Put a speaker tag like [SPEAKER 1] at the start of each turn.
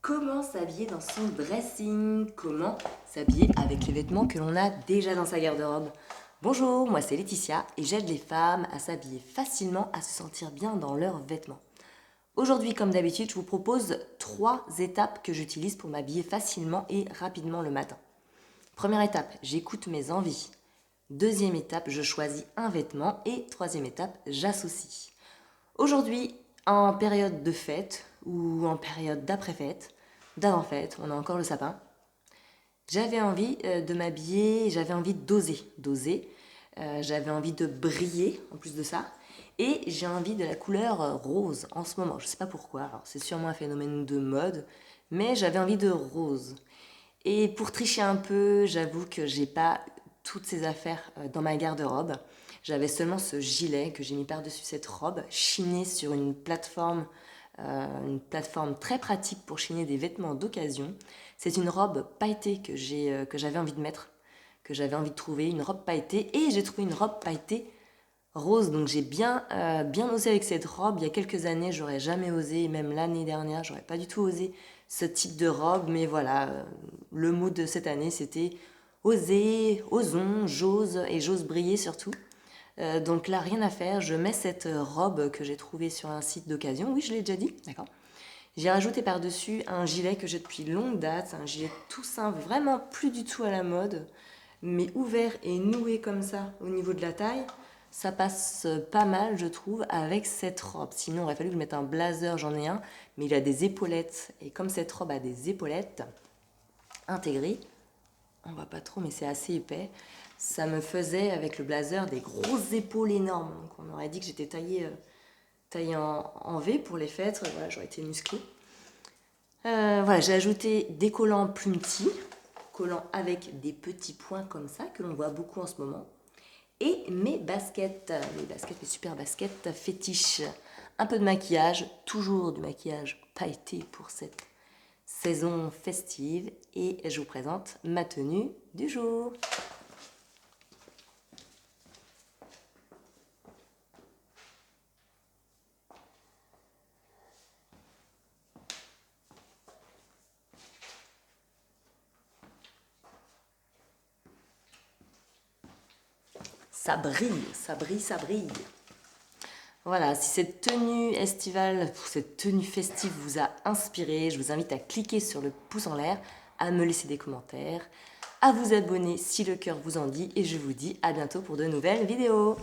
[SPEAKER 1] Comment s'habiller dans son dressing? Comment s'habiller avec les vêtements que l'on a déjà dans sa garde-robe? Bonjour, moi c'est Laetitia et j'aide les femmes à s'habiller facilement, à se sentir bien dans leurs vêtements. Aujourd'hui, comme d'habitude, je vous propose 3 étapes que j'utilise pour m'habiller facilement et rapidement le matin. Première étape, j'écoute mes envies. Deuxième étape, je choisis un vêtement. Et troisième étape, j'associe. Aujourd'hui, en période de fête ou en période d'après-fête, d'avant-fête, on a encore le sapin, j'avais envie de m'habiller, j'avais envie d'oser, j'avais envie de briller en plus de ça, et j'ai envie de la couleur rose en ce moment. Je ne sais pas pourquoi, alors c'est sûrement un phénomène de mode, mais j'avais envie de rose. Et pour tricher un peu, j'avoue que j'ai pas toutes ces affaires dans ma garde-robe. J'avais seulement ce gilet que j'ai mis par-dessus cette robe, chiné sur une plateforme très pratique pour chiner des vêtements d'occasion. C'est une robe pailletée que j'avais envie de mettre, que j'avais envie de trouver, une robe pailletée, et j'ai trouvé une robe pailletée rose. Donc j'ai bien osé avec cette robe. Il y a quelques années, j'aurais jamais osé, et même l'année dernière, j'aurais pas du tout osé ce type de robe. Mais voilà, le mot de cette année, c'était oser, osons, j'ose et j'ose briller surtout. Donc là, rien à faire, je mets cette robe que j'ai trouvée sur un site d'occasion. Oui, je l'ai déjà dit, d'accord. J'ai rajouté par-dessus un gilet que j'ai depuis longue date, un gilet tout simple, vraiment plus du tout à la mode, mais ouvert et noué comme ça au niveau de la taille. Ça passe pas mal, je trouve, avec cette robe. Sinon, il aurait fallu que je mette un blazer, j'en ai un, mais il a des épaulettes. Et comme cette robe a des épaulettes intégrées, on voit pas trop, mais c'est assez épais, ça me faisait avec le blazer des grosses épaules énormes. Donc on aurait dit que j'étais taillée en V pour les fêtes. Voilà, j'aurais été musclée. Voilà, j'ai ajouté des collants plus petits, collants avec des petits points comme ça, que l'on voit beaucoup en ce moment. Et mes super baskets fétiches. Un peu de maquillage, toujours du maquillage pailleté pour cette saison festive. Et je vous présente ma tenue du jour. Ça brille, ça brille, ça brille. Voilà, si cette tenue estivale, cette tenue festive vous a inspiré, je vous invite à cliquer sur le pouce en l'air, à me laisser des commentaires, à vous abonner si le cœur vous en dit, et je vous dis à bientôt pour de nouvelles vidéos.